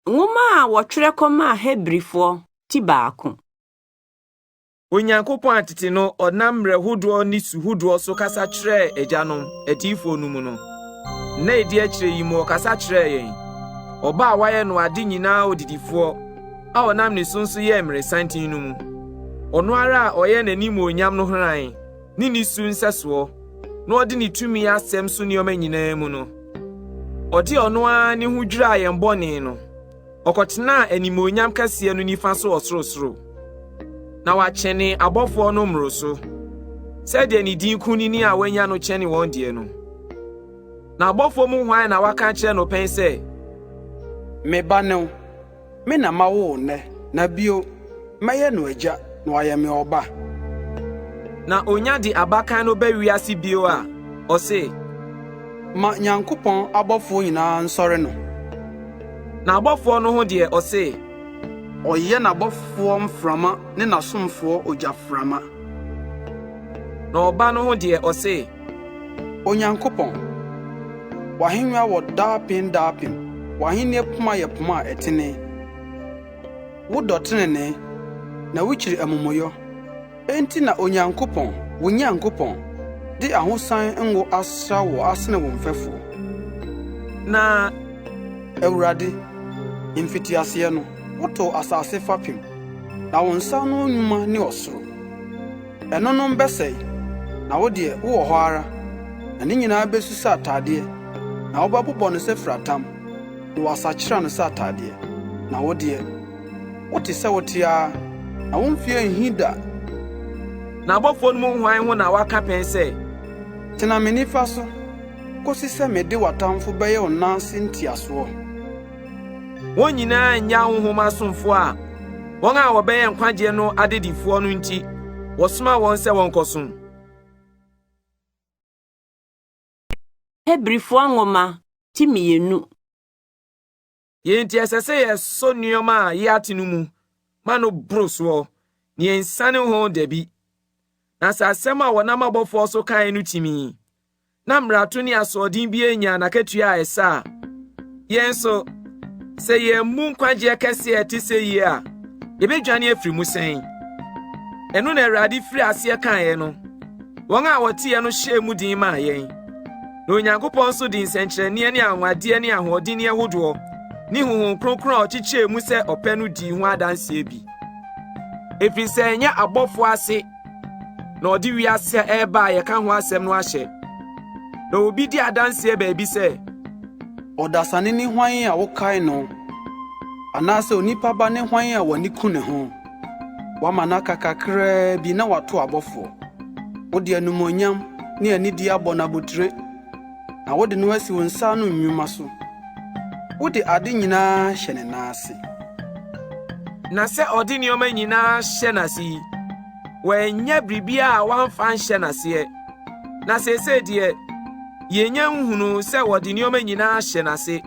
Nwoma wɔtwerɛ kɔma Hebrifo ti baako. Onyankopɔn atete no ɔnam mmerɛhodoɔ ne suhodoɔ so kasa kyerɛɛ agyanom atiifo no mu no. Na edi akyire yi mu ɔkasa kyerɛɛ yɛn. Ɔba a wayɛ no ade nyinaa odidifoɔ a ɔnam ne so nso yɛ mmeresanten no mu. Ɔno ara a ɔyɛ n'anim onyam no hran ne ne su nsɛsoɔ na ɔde ne tumi asɛm so nneɛma nyinaa mu no. Ɔde ɔno ara ne ho dwiraa yɛn bɔne no. Ɔkɔtenaa animonyam kɛseɛ no nifa so ɔsorosoro. Na wakyɛne abɔfoɔ no mmoro so. Sɛdeɛ ne din kunini a wanya no kyɛne wɔn deɛ no. Na abɔfoɔ mu hwan na waka kyerɛ no pɛn sɛ, me ba ne me na ma wo ne na bio mɛyɛ no agya na wayɛ me ɔba. Na onya de abakan no ba wiase bio a ɔse, ma Nyankopɔn abɔfoɔ nyinaa nsɔre no. Na abɔfoɔ no ho deɛ ɔse, ɔyɛ n'abɔfoɔ mframa ne n'asomfoɔ ogyaframa. Na ɔba no ho deɛ ɔse, Onyankopɔn wahennwa wɔ daapem daapem. Wahenne poma yɛ poma a ɛtene. Wodɔ tenene na wokyiri amumɔyɔ. Enti na Onyankopɔn, wo Nyankopɔn, de ahosan ngo asra wɔ asene wo mfɛfoɔ. Na Awurade, mfitiaseɛ no, woto asase fapem, na wo nsa no nnwuma ne ɔsoro. Ɛno no mbɛsɛe, na wo deɛ wowɔ hɔ ara, na ne nyinaa bɛsusa atadeɛ, na wobɛbobɔ no sɛ fratam. Na wasakyera no sɛ atadeɛ. Na wo deɛ wote sɛ wote a na womfie nhi da. Na abɔfoɔ no mu hwan ho na waka pɛn sɛ, tena me nifa so kosi sɛ mede w'atamfo bɛyɛ wo nanse ntiasoɔ. Wɔn nyinaa nyɛ ahohom asomfoɔ a wɔn a wɔbɛyɛ nkwagye no adedifoɔ no nti wɔsoma wɔn sɛ wɔnkɔsom. Hebrifo nwoma ti 2. Yɛnti ɛsɛ sɛ yɛsɔ nneɛma a yɛate no mu ma no boro soɔ ne yɛnsane ho dabi. Na sɛ asɛm a wɔnam abɔfoɔ so kae no timi na mmarato ne asoɔden bi anya n'akatua a ɛsɛ a yɛn nso sɛ yɛmmu nkwagyeɛ kɛseɛ ɛte sɛ yie a yɛbɛdwane afiri mu sɛn. Ɛno na Awurade firi aseɛ kaeɛ no wɔn a wɔteɛ no hyɛɛ mu din maa yɛn. Na Onyankopɔn nso de nsɛnkyerɛnneɛ ne anwadeɛ ne ahoɔden ne ahodoɔ ne huhun kronkron a ɔkyekyɛɛ mu sɛ ɔpɛ no di ho adanseɛ bi. Ɛfiri sɛ ɛnyɛ abɔfoɔ ase na ɔde wiase ɛreba a yɛka ho asɛm no ahyɛ. Na obi di adanseɛ baabi sɛ, ɔdasane ne hwan a wokae no, anaasɛ onipa ba ne hwan a w'ani ku ne ho. Wama n'aka kakraa bi na wato abɔfoɔ. Wode animonyam ne anidi abɔ n'abotire, na wode no asi wo nsa no nnwuma so. Wode ade nyinaa hyɛ ne n'ase. Na sɛ ɔde nneɛma nyinaa hyɛ n'ase yi, wɔanya biribiara a wɔamfa nhyɛ n'aseɛ. Na sɛsɛ deɛ yɛnya nhunu sɛ wɔde nneɛma nyinaa hyɛ n'ase.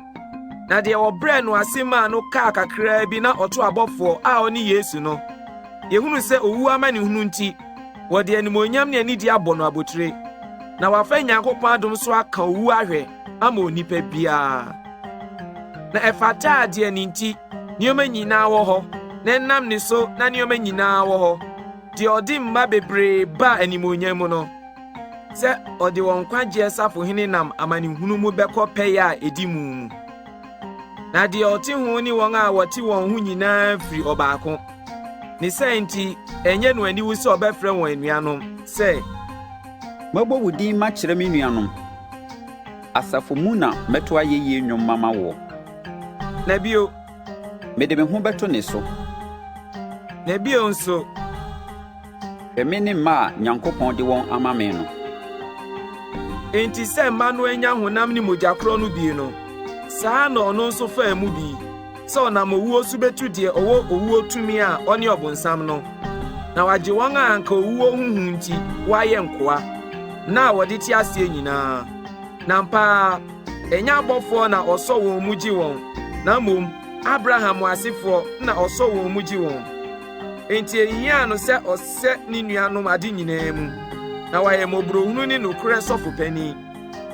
Na deɛ wɔbrɛ no ase maa no kaa kakraa bi na ɔto abɔfoɔ a ɔne Yesu no. Yɛhunu sɛ owu ama ne hunu nti, wɔde animonyam ne anidi abɔ no abotire. Na wafa Nyankopɔn adom so aka owu ahwɛ ama onipa biara. Na ɛfata adeɛ ne nti, nneɛma nyinaa wɔ hɔ, na ɛnam ne so na nneɛma nyinaa wɔ hɔ. Deɛ ɔde mma bebree ba animonyam mu no, sɛ ɔde wɔn nkwagyeɛ safohene nam amanehunu mu bɛkɔ pɛyɛ a ɛdi mu. Na deɛ ɔte ho ne wɔn a wɔte wɔn ho nyinaa firi ɔbaako. Ne sɛ nti, ɛnyɛ no aniwu sɛ ɔbɛfrɛ wɔn anuanom, sɛ, mabɔ wo din makyerɛ me nuanom. Asafo mu na mɛto ayɛyie nnwom mama wo. Na bio, mede me ho bɛto ne so. Na bio nso, me ne mma a Nyankopɔn de wɔn ama me no. Enti sɛ mma no anya honam ne mogya korɔ no bi no, saa na ɔno nso faa mu bi, sɛ ɔnam owuo so betu deɛ ɔwɔ owuo tumi a ɔne ɔbonsam no, na wagye wɔn a anka owuo huhu nti wɔayɛ nkoa, na wɔde te aseɛ nyinaa. Na mpa ɛnyɛ abɔfoɔ na ɔsɔ wɔn mu gye wɔn, na mmom Abraham asefoɔ na ɔsɔ wɔn mu gye wɔn. Enti ehia no sɛ ɔsɛ ne nuanom ade nyinaa mu, na wayɛ mmɔborɔhunu ne nokorɛ sɔfo pani.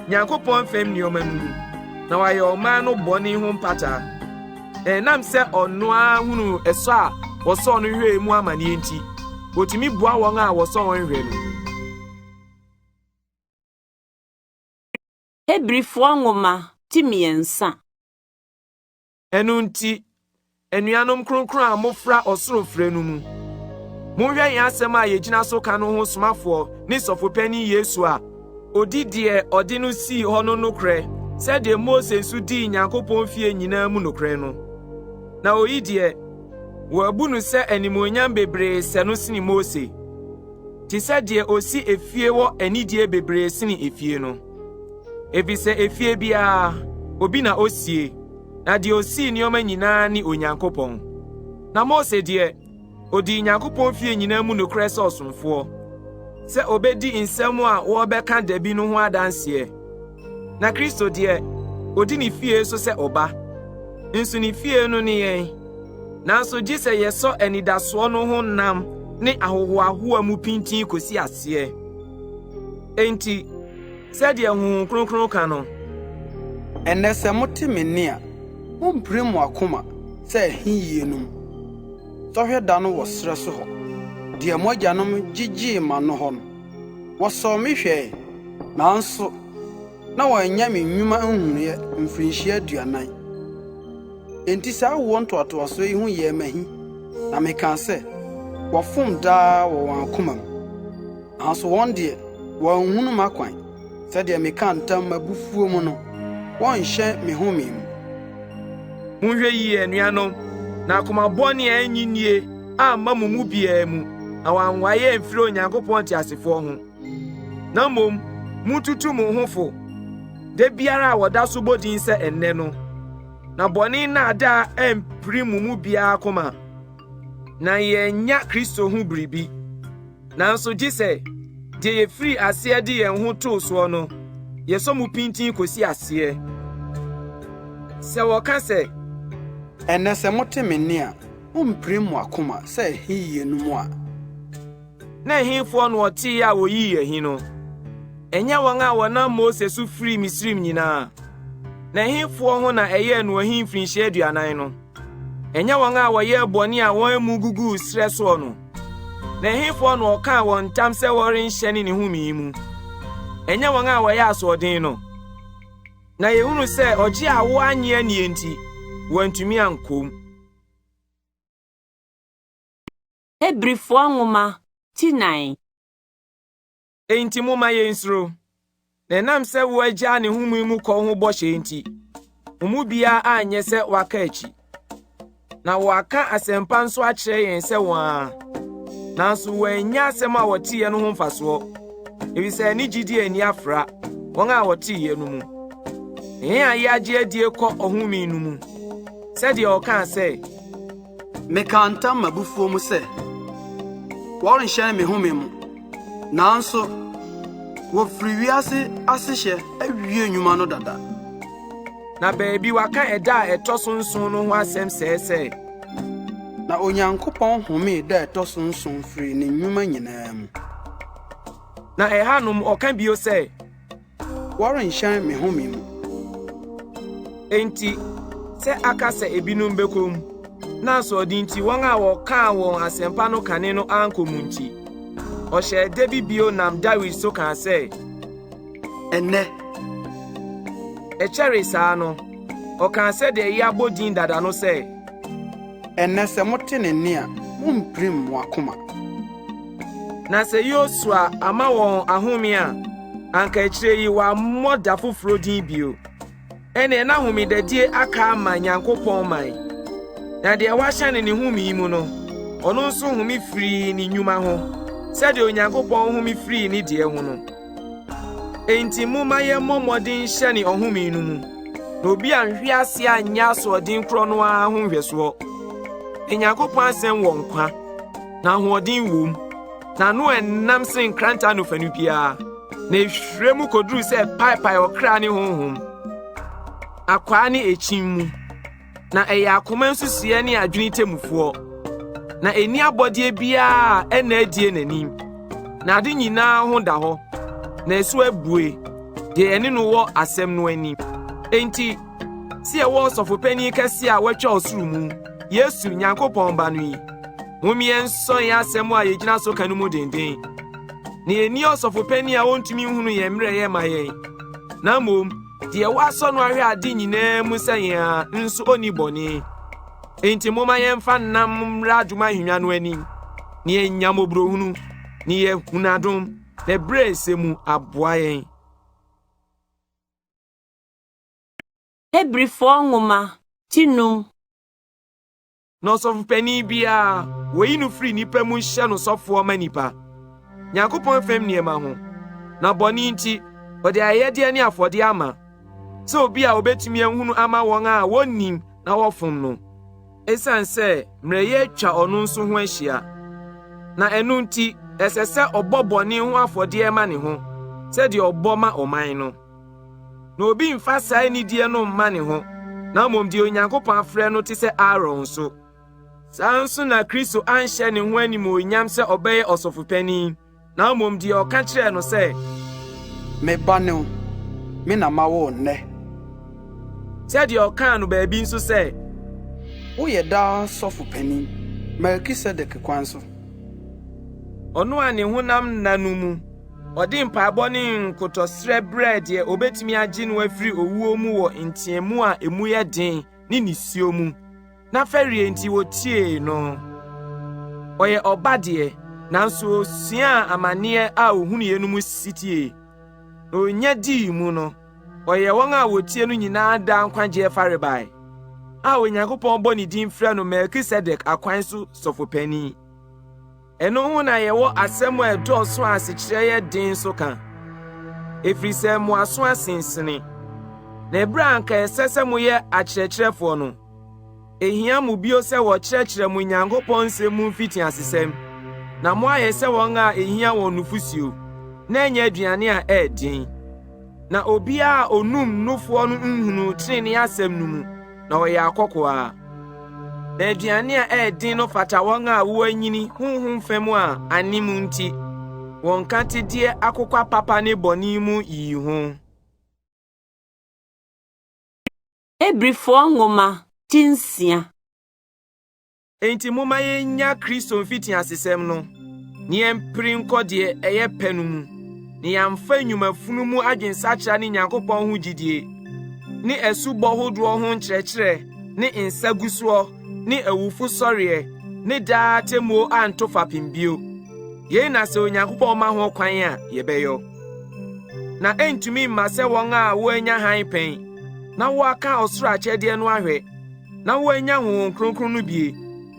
Nyankopɔn fam nneɛma no mu, na wayɛ ɔman no bɔne ho mpata. Nam se ono a hunu eso a woso no hwe mu amane enti otimi bua won a woso won hwe no. Hebrifo nwoma ti miensa. Enu nti enuanom kronkron a mofra osoro frɛ no mu. Monhwɛ yɛn asɛm a yɛgyina so ka no ho somafo ne sɔfopani Yesu a odi de ɔde no si hɔ no nokrɛ sɛ de Moses su di Nyankopɔn fie nyinaa mu nokrɛ no. Na oyi de wabu no sɛ animonyam bebree sɛ no sini Mose. Ti sɛ de osi efie wɔ anidie bebree sini efie no. Efisɛ efie bia obi na osie na de osi nneɔma nyinaa ni Onyankopɔn. Na Mose de odi Nyankopɔn fie nyinaa mu nokrɛ sɛ ɔsomfoɔ sɛ obedi nsɛm a wɔbɛka dabi no ho adanseɛ. Na Kristo de odi ne fie so sɛ ɔba. Nso ne fie no ne yɛn. Nanso gye sɛ yɛsɔ anidasoɔ no ho nam ne ahohoahoa mu pintin kosi aseɛ. Enti sɛdeɛ Honhom Kronkron ka no, ɛnnɛ sɛ mote me nne a mompire mo akoma sɛ ɛhiyie nom. Sɔhwɛ da no wɔ serɛ so hɔ, deɛ mo agyanom gyegyee ma no hɔ no. Wɔsɔɔ me hwɛe, nanso na wɔanyɛ me nnwuma nhunuɛ mfirinhyia 40. Enti saa wo ntoatoaso yi ho yɛ mahi, na meka sɛ wɔfom daa wɔ wɔn akoma mu. Nanso wɔn deɛ wɔanhunu m'akwan, sɛdeɛ meka ntam m'abufuo mu no, wɔnhyɛ me home mu. Monhwɛ yie anuanom, na akoma bɔne a anyinnie amma mo mu biara mu, na wanwaye mfiri Onyankopɔn te asefoɔ ho. Na mmom, mututu mo ho fo, de biara a wɔda so bodin sɛ ennɛ no. Na bɔne na ada empiri mo mu biara koma. Na yɛnya Kristo ho biribi. Nanso gye sɛ de yɛfiri aseɛ de yɛn ho too soɔ no, yɛsɔ mu pintin kosi aseɛ. Sɛ wɔka sɛ ɛnnɛ sɛ mote me nne a mompire mo akoma sɛ ɛhiyie no mu a. Na ɛhefoɔ no ɔtee a woyii ɛhi no, ɛnyɛ wɔn a wɔnam Mose so firi Misrim nyinaa. Na ɛhefoɔ ho na ɛyɛ no ahi mfirinhyia 40 no, ɛnyɛ wɔn a wɔyɛ bɔne a wɔn mu gugu serɛ soɔ no. Na ɛhefoɔ no ɔkaa wɔn ntam sɛ wɔrenhyɛ ne home mu, ɛnyɛ wɔn a wɔyɛ asoɔden no. Na yɛhunu sɛ ɔgye a wo anyɛ nie nti wɔntumi ankom. Hebrifo nwoma ti 9. Enti moma yɛnsuro. Na ɛnam sɛ wo agya ne home mu kɔ ho bɔhyɛ nti, mu bia anyɛ sɛ waka akyi. Na waka asɛmpa nso akyerɛ yɛn sɛ wɔn. Nanso wɔanya asɛm a wɔteɛ no ho mfasoɔ. Ebisɛ ne gyidi ani afra wɔn a wɔteɛ no mu. Yɛn a yɛagye adie kɔ ɔhome no mu. Sɛdeɛ ɔka sɛ, meka ntam m'abufuo mu sɛ wɔrenhyɛ me home mu. Nanso wɔfiri wiase asehyɛ awie nnwuma no dada. Na baabi waka ɛda a ɛtɔ so 9 no ho asɛm sɛ na Onyankopɔn home da ɛtɔ so 9 firi ne nnwuma nyinaa mu. Na ɛhanom ɔka bio sɛ wɔrenhyɛ me home mu. Enti sɛ aka sɛ ebinom bekom, na asɔɔde nti wɔn a wɔkaa wɔn asɛmpa no kane no ankɔ mu nti, ɔhyɛ da bi bio nam Dawid so kaa sɛ, ɛnnɛ ɛkyɛre saa no, ɔkaa sɛ deɛ yɛabɔ din dada no sɛ, ɛnnɛ sɛ mote ne nne a mompire mo akoma. Na sɛ Yosua ama wɔn ahome a, anka akyire yi wɔammɔ da foforo din bio. Ɛne na homedadie aka ama Nyankopɔn man. Na deɛ wahyɛ ne home yi mu no, ɔno nso home firi ne nnwuma ho, sɛdeɛ Onyankopɔn home firi ne deɛ ho no. Enti moma yɛmmɔ mmɔden hyɛ ne ɔhome no mu, na obi anhwe ase anyɛ asoɔden korɔ no ara ho nhwɛsoɔ. Nyankopɔn asɛm wɔ nkwa, na ahoɔden wom, na no ɛnam sen kranta no fanu biara, na ehwire mu koduru sɛ paipai ɔkra ne honhom. Akwaa ne ekyim mu, na ɛyɛ akoma nsusuɛ ne adwene temufoɔ. Na eni abɔdeɛ biara ɛna adie n'anim, na ade nyinaa ho da hɔ, na esu abue, deɛ ɛne no wɔ asɛm no anim. Enti si ewo sofopani kese a watwa osuru mu Yesu Nyankopɔn ba no yi mumie nso ya asɛm a yegyina so kanu mu denden ne eni osofopani a wontumi hunu ye mmerɛ ye ma ye na mom de wasɔ no ahwɛ ade nyinaa mu sɛ ya nso oni bɔne enti moma yɛmfa nam mmra adwuma hwinwa no ani ne enyamobrohunu ne ye hunadom ne brese mu aboa yɛn. Hebrifo nwoma tinum. No sofopani bia woyi no firi nipa mu hye no sofo ma nipa. Nyankopɔn fam niema ho. Na bɔne nti ɔde ayɛde ne afɔde ama. Sɛ obi a obetumi ahunu ama wɔn a wonnim na wɔfom no. Esan sɛ mmerɛyɛ atwa ɔno nso ho ahyia. Na ɛno nti ɛsɛ sɛ ɔbɔ bɔne ho afɔde ma ne ho. Sɛ de ɔbɔ ma ɔman no. Na obi mfa saa nidie no mma ne ho. Na mmom de Onyankopɔn afrɛ no te sɛ Aaron so. Saa nso na Kristo anhyɛ ne ho anim onyam sɛ ɔbɛyɛ ɔsɔfopani. Na mmom de ɔka kyerɛ no sɛ me ba ne wo, me na ma wo nnɛ. Sɛ de ɔka no baabi nso sɛ woyɛ daa sɔfopani Melkisedek kwan so. ɔno a ne honam nna no mu ɔde mpaebɔ ne nkotɔsrɛ brɛ deɛ obetumi agye no afiri owuo mu wɔ nteamu a emu yɛ den ne nisuo mu na fɛrie nti wotie no ɔyɛ ɔba deɛ nanso osua amane a ohunu ye no mu sitie na onya di mu no ɔyɛ wɔn a wotie no nyinaa da nkwagye farebae a Onyankopɔn bɔ ne din frɛ no Melkisedek akwan so sɔfopani. Ɛno ho na yɛwɔ asɛm a ɛdɔɔso a asekyerɛ yɛ den so ka. Ɛfiri sɛ mo aso asensene. Na ɛberɛ a anka ɛsɛ sɛ moyɛ akyerɛkyerɛfoɔ no. Ehia mo bio sɛ wɔkyerɛkyerɛ mo Nyankopɔn nsɛm mu mfiti asesɛm. Na mo ayɛ sɛ wɔn a ehia wɔn nufusuo. Na ɛnyɛ aduane a ɛɛden. Na obiara onum nufoɔ no nhunu trenee asɛm no mu. Na ɔyɛ akɔkɔa. Na aduane a ɛɛden no fata wɔn a wɔanyini honhom fam a anim nti wɔn kantedie akokwa papa ne bɔne mu yi ho. Hebrifo nwoma tinsia. Enti moma yɛnya Kristo mfiti asesɛm no ne yɛmpere nkɔ deɛ ɛyɛ pɛ no mu ne yɛmfa nnwumafunu mu adwensakra ne Nyankopɔn ho gyidie ne asubɔ hodoɔ ho nkyerɛkyerɛ ne nsagusoɔ ne awufo sɔreɛ ne daa temuo anto fapem bio. Yei na sɛ Onyankopɔn ma ho kwan a yɛbɛyɔ. Na entumi mma sɛ wɔn a wɔanya han pɛn na wɔaka ɔsoro akyɛdeɛ no ahwɛ na wɔanya honhom kronkron no bie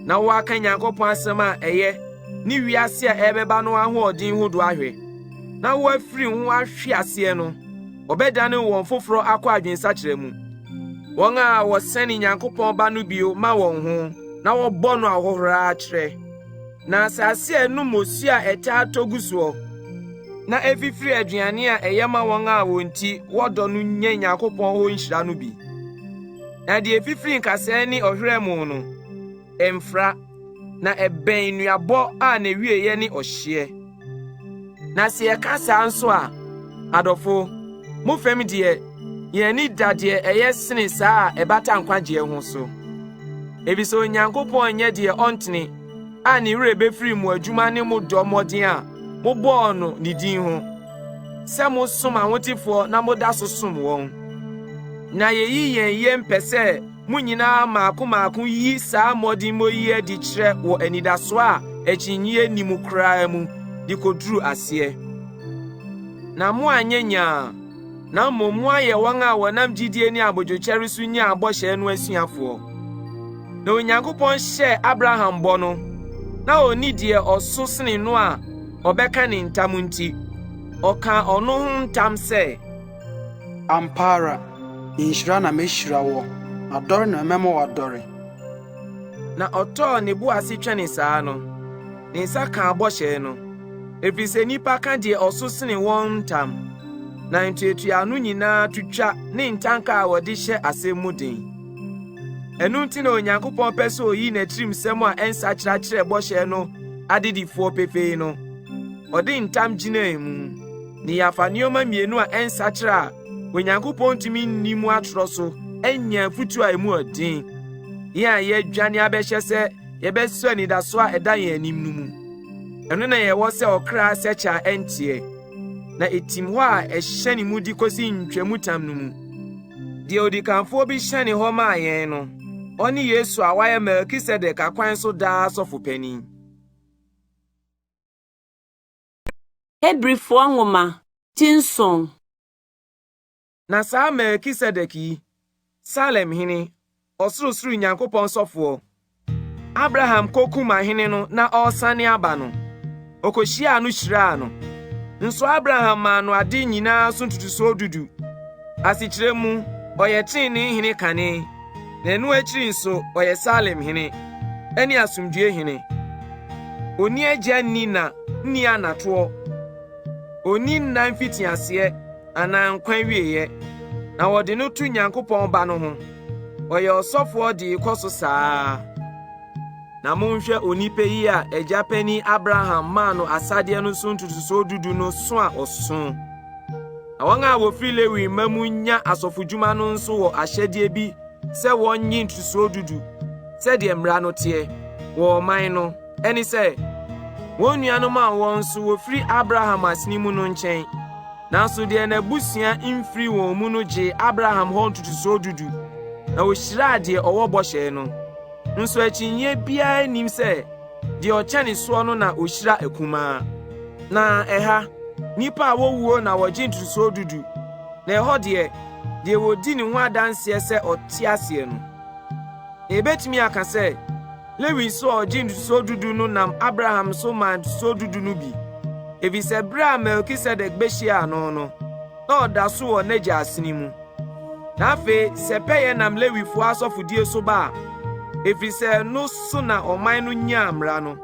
na wɔaka Nyankopɔn asɛm a ɛyɛ ne wiase a ɛbɛba no ahoɔden hodo ahwɛ na wɔafiri ho ahwe aseɛ no ɔbɛdane wɔn foforo akɔ adwensakyerɛ mu. Wɔn a wɔsɛne Nyankopɔn ba no bio ma wɔn ho na wɔbɔ no ahohora akyerɛ. Na asase a ɛnom osu a ɛtaa togu soɔ na efifiri aduane a ɛyɛ ma wɔn a wɔn ti wɔdɔ no nya Nyankopɔn hɔ nhyira no bi. Na deɛ efifiri nkasɛɛ ne ɔhwerɛ mu no ɛmfra na ɛbɛn nuabɔ a na wieyɛ ne ɔhyeɛ. Na sɛ yɛka saa nso a adɔfo mo fam deɛ yɛni da deɛ ɛyɛ sene saa a ɛbata nkwagye ho so. Ebisɛ Onyankopɔn nyɛ deɛ ɔntene a ne werɛ bɛfiri mo adwuma ne mo dɔ mmɔden a mobɔɔ no ne din ho. Sɛ mo som ahotefoɔ na moda so som wɔn. Na yeyi yɛn mpɛ sɛ mo nyinaa maako yi saa mmɔden mo yi adi kyerɛ wɔ anidaso a akyinnye ni mu koraa mu de koduru aseɛ. Na mo anyɛ nyaa na mmom mo ayɛ wɔn a wɔnam gyidie ne abodwokyɛre so nya abɔhyɛ no asuafoɔ. Na Onyankopɔn hyɛ Abraham bɔ no na oni deɛ ɔso sene no a ɔbɛka ne ntam nti ɔka ɔno ho ntam sɛ ampara nhyira na mehyira wɔ adɔre na mɛma wadɔre. Na ɔtɔɔ ne bo ase twɛne saa no ne nsa ka abɔhyɛ no ɛfiri sɛ nnipa ka deɛ ɔso sene wɔn ntam na ntuatua no nyinaa tutwa ne ntanka a wɔde hyɛ asɛm mu den. Ɛno nti na Onyankopɔn pɛ sɛ oyi n'atirim sɛm a ɛnsakyerɛkyerɛ bɔhyɛ no adedifoɔ pefee no ɔde ntam gyina mu ne yɛafa nneɛma mmienu a ɛnsakyerɛ a Onyankopɔn tumi nni mu atorɔ so enya futu a emu odin ya ye dwane abehye se ye beso anidaso a eda ye anim no mu eno na ye wo se okra secha entie na etim ho a ehye ne mu di kosi ntwemu tam no mu de odikanfo bi hye ne ho ma yen no oni Yesu a waye Melkisedek akwan so da sofopani Hebrifo nwoma tinson. na saa Melkisedek yi Salem hene osurusuru Nyankopɔn sɔfo Abraham kokuma hene no na ɔsane aba no okohyia no hyira no nso Abraham ma no ade nyinaa so ntutuso dudu asikyire mu ɔyɛ ne hene kane na enu akiri nso ɔyɛ Salem hene ɛne asomdue hene oni agya ni na ni anato oni nna mfitiase ana nkwan wieye na wɔde no tu Nyankopɔn ba no ho ɔyɛ ɔsɔfo de kɔso saa na monhwɛ onipa yi a agya pani Abraham ma no asade no so ntutuso dudu no so a ɔso na wɔn a wofiri Lewi mamu nya asɔfodwuma no nso wɔ ahyɛde bi sɛ wɔnyi ntutuso dudu sɛ de mmara no teɛ wɔ ɔman no ɛne sɛ wɔn nuanom a wɔn nso wofiri Abraham aseni mu no nkyɛn nanso deɛ n'abusua mfiri wɔn mu no gye Abraham hɔ ntutuso dudu na ohyira deɛ ɔwɔ bɔhyɛ no nso akyinye biara nim sɛ deɛ ɔkyɛ ne soɔ no na ohyira akumaa na ɛha nipa a wɔwuo na wɔgye ntutuso dudu na ɛhɔ deɛ wodi ne ho adanseɛ sɛ ɔte aseɛ no ebetumi aka sɛ Lewi so ɔgye ntutuso dudu no nam Abraham so ma ntutuso dudu no bi efisɛ bere a Melkisedek behyia no na ɔda so wɔ n'agya aseni mu na afei sɛ pɛyɛ nam Lewifo asɔfodie so ba efisɛ no so na ɔman no nya mmara no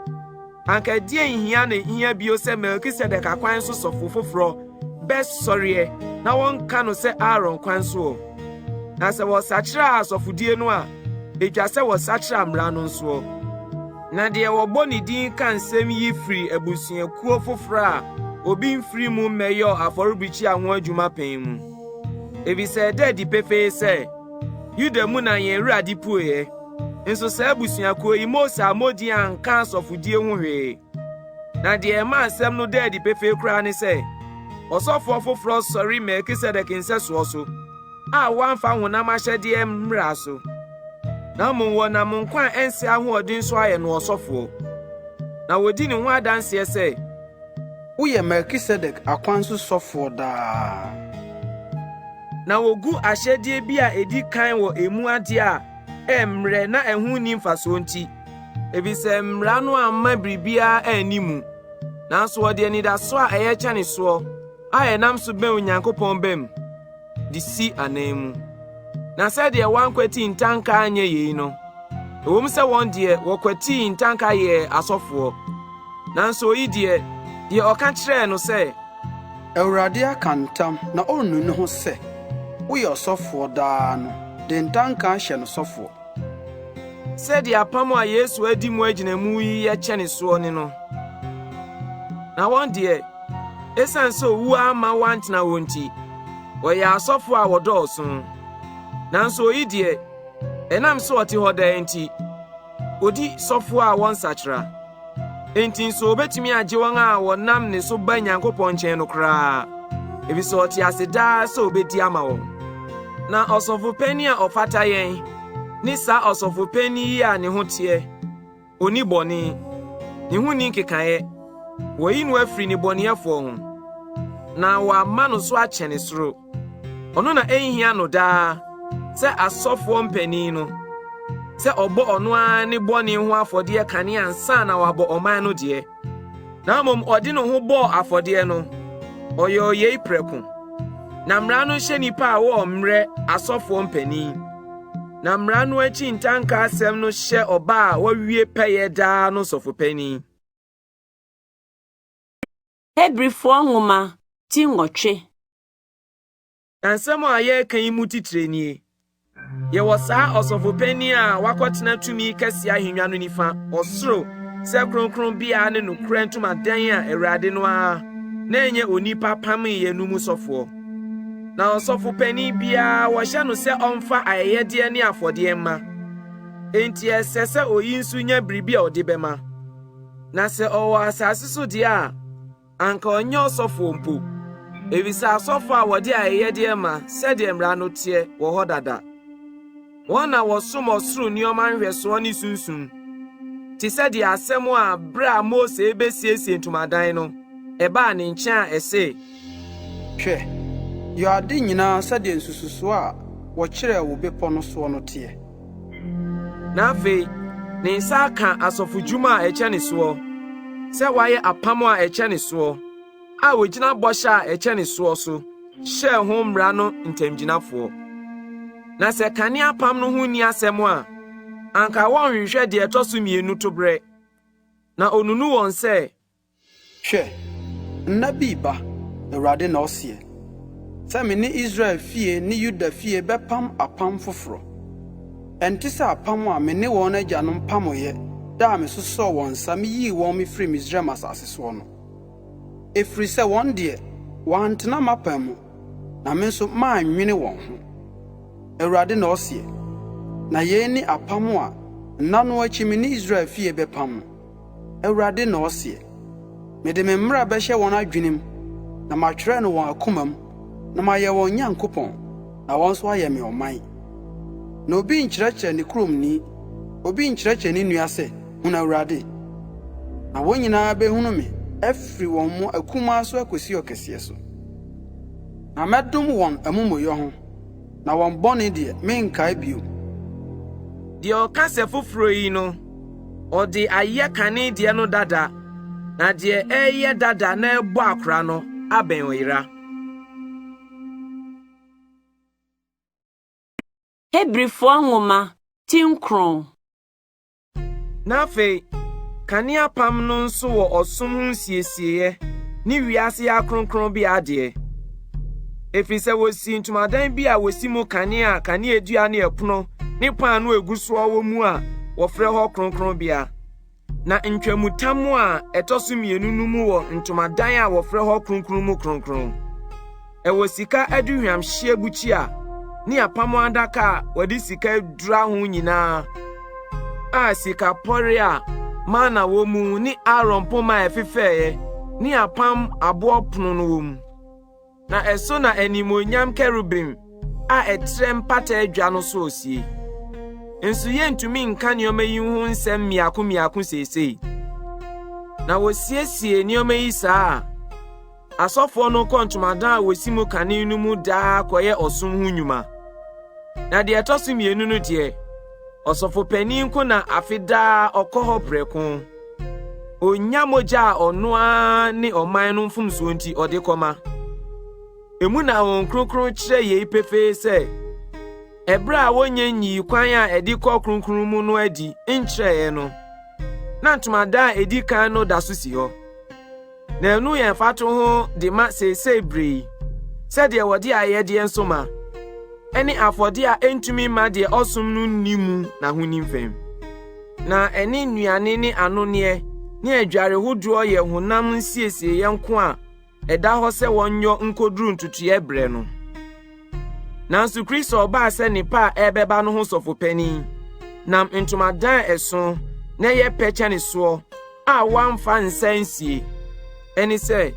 anka die nhia na nhia bio sɛ Melkisedek akwan so sɔfo foforo bɛsɔreɛ na wɔnka no sɛ Aaron kwan so na sɛ wɔsakyerɛ asɔfodie no a etwa sɛ wɔsakyerɛ mmara no nso na deɛ wɔbɔ ne din ka nsɛm yi firi abusuakuo foforo a obi mfiri mu mmɛyɛ afɔrebikyi aho adwuma pɛn mu ebisɛ dadi pefee sɛ Yuda mu na yɛn Awurade pueɛ nso sɛ abusuakuo yi Mose amodi anka asɔfodie ho hwee na deɛ ɛma asɛm no dadi pefee koraa ne sɛ ɔsɔfo foforo sɔre Melkisedek nsɛsoɔ so a wɔamfa honam ahyɛdeɛ mmra so na monwɔ na monkwa ɛnse ahoɔden so ayɛ no ɔsɔfo na wodi ne ho adanseɛ sɛ woyɛ Melkisedek akwan so sɔfo daa na wogu ahyɛdeɛ bi a edi kan wɔ emu ade a ɛmmerɛ na ɛho ni mfaso nti ebisɛ mmara no amma biribiara animu nanso wɔde anidaso a ɛyɛ kyane soɔ a ɛnam so bɛn Onyankopɔn bɛm de si anan mu na sɛdeɛ wankwati ntanka anyɛ yei no ɛwom sɛ wɔn deɛ wɔkwati ntanka yɛ asɔfoɔ nanso oyi deɛ ɔka kyerɛɛ no sɛ Awurade aka ntam na ɔnnu ne ho sɛ woyɛ ɔsɔfoɔ daa no de ntanka hyɛ no sɔfoɔ sɛdeɛ apam a Yesu adi mu agyina mu yi yɛ kyɛne soɔ ne no na wɔn deɛ ɛsiane sɛ owu ama wantena wɔn nti wɔyɛ asɔfoɔ a wɔdɔɔso nanso oyi deɛ ɛnam sɛ ɔte hɔ daa nti odi sɔfoɔ a wɔnsakyera enti nso obetumi agye wɔn a wɔnam ne so ba Nyankopɔn nkyɛn no koraa ebisɛ ɔte ase daa sɛ obedi ama wɔn na ɔsɔfopani a ɔfata yɛn ne saa ɔsɔfopani yi a ne ho teɛ oni bɔne ne ho ni nkekaeɛ wɔyi no afiri ne bɔneyɛfoɔ ho na wɔama no so akyɛ ne soro ɔno na ɛnhia no daa sɛ asɔfoɔ mpanin no sɛ ɔbɔ ɔno ara ne bɔne ho afɔdeɛ kane ansa na wabɔ ɔman no deɛ na mmom ɔde ne ho bɔɔ afɔdeɛ no ɔyɛ ɔyɛi prɛko na mmara no hyɛ nipa a wɔɔ mmerɛ asɔfoɔ mpanin na mmara no akyi ntanka asɛm no hyɛ ɔba a wɔwie pɛyɛ daa no sɔfopanin Hebrifo nwoma ti nwɔtwe. Ansɛm a yɛka yi mu titire nie yɛwɔ saa ɔsɔfopanin a wakɔtena tumi kɛse ahengua no nifa ɔsoro sɛ kronkron bia ne nokora ntomadan a Awurade no a na enye onipa pam yɛ no mu sɔfoɔ na ɔsɔfopani biara wɔhyɛ no sɛ ɔmfa ayɛyɛdeɛ ne afɔdeɛ mma. Enti ɛsɛ sɛ oyi nso nya biribi a ɔde bɛma. Na sɛ ɔwɔ asase so deɛ a, anka ɔnyɛ ɔsɔfo mpo. Ebisa asɔfo a wɔde ayɛyɛdeɛ ma sɛdeɛ mmara no teɛ wɔ hɔ dada. Wɔn na wɔsom ɔsoro nneɔma nhwɛsoɔ ne sunsum. Te sɛ deɛ asɛm a bere a Mose ebesiesie ntomadan no, ɛbaa ne nkyɛn a ɛse, hwɛ, yɛ ade nyinaa sɛdeɛ nsususoɔ a wɔkyerɛɛ wo bepɔ no soɔ no teɛ. Na afei, ne nsa aka asɔfodwuma a ɛkyɛ ne soɔ, sɛ wayɛ apam a ɛkyɛ ne soɔ, a wogyina bɔhyɛ a ɛkyɛ ne soɔ so, hyɛɛ ho mmara no ntamgyinafoɔ. Na sɛ kane apam no ho nni asɛm a, anka wɔnhwehwɛ deɛ ɛtɔ so mmienu to berɛ. Na onunu wɔn sɛ, hwɛ, nna bi ba, Awurade na ɔseɛ, sɛ me ne Israel fie ne Yuda fie bɛpam apam foforo. Ɛnte sɛ apam a me ne wɔn agyanom pamoyɛ da a mesosɔɔ wɔn nsa meyii wɔn mefiri Misraim asase soɔ no. Ɛfiri sɛ wɔn deɛ, wɔantena m'apam mu, na me nso maannwene wɔn ho. Awurade na ɔseɛ, na yei ne apam a nna no akyi me ne Israel fie bɛpam no. Awurade na ɔseɛ, mede me mmara bɛhyɛ wɔn adwenem, na matwerɛ no wɔn akoma mu, na mayɛ wɔn Nyankopɔn, na wɔn nso ayɛ me ɔman. Na obi nkyerɛkyerɛ ne kuromni, obi nkyerɛkyerɛ ne nua sɛ, hunu Awurade. Na wɔn nyinaa bɛhunu me afiri wɔn mu akumaa so akosi ɔkɛseɛ so. Na mɛdom wɔn amumɔyɛ ho, na wɔn bɔne deɛ menkae bio. deɛ ɔka sɛ foforo yi no, ɔde ayɛ kane deɛ no dada, na deɛ ɛyɛ dada na ɛbɔ akora no abɛn oyera. Hebrifoɔ nwoma ti 9. Na afei, kane apam no nso wɔ ɔsom ho nsiesie ne wiase akronkron bi adeɛ. Ɛfiri sɛ wosi ntomadan bi a wosi mu kane a kaneadua ne ɛpono ne pan no egu so wɔ mu a wɔfrɛ hɔ kronkronbea. Na ntwamutam a ɛtɔ so mmienu no mu wɔ ntomadan a wɔfrɛ hɔ kronkron mu kronkron. Ɛwɔ sika aduhwamhye bukyi a ne apam adaka a wɔde sika dura ho nyinaa, a sika pɔre a mana wɔ mu ne Aaron poma ɛfefɛɛ ne apam aboɔ pono no wɔ mu. Na ɛso na animonyam kerubim a ɛtrɛ mpata adwa no so osie. Nso yɛntumi nka nneɔma yi ho nsɛm miako seesei. Na wosiesie nneɔma yi saa a, asɔfoɔ no kɔ ntomadan a wosi mu kane no mu daa kɔyɛ ɔsom ho nnwuma. Na deɛ ɛtɔ so mmienu no deɛ, ɔsɔfopanin nko na afe daa ɔkɔ hɔ prɛko. Onya mogya a ɔno ara ne ɔman no mfomsoɔ nti ɔde kɔma. Emu na wɔn kronkron kyerɛ yei pefee sɛ, ɛbrɛ a wɔnyɛ nyi kwan a ɛde kɔ kronkron mu no adi nkyerɛeɛ no, na ntomadan a ɛdi kan no da so si hɔ. Na ɛno yɛn fato ho de ma seesei bere, sɛdeɛ wɔde ayɛdeɛ nso ma, ɛne afɔde a ɛntumi ma deɛ ɔsom no nni mu na ho ni mfɛm. Na ɛne nnuane ne anoneɛ ne adware hodoɔ yɛ honam nsiesie yɛn nko a ɛda hɔ sɛ wɔnyɔ nkoduru ntutuɛ brɛ no. Nanso Kristo ɔbaa sɛ nipa a ɛbɛba no ho sɔfopanin, nam ntomadan ɛso na ɛyɛ pɛkyɛ ne soɔ a wɔamfa nsa nsie, ɛne sɛ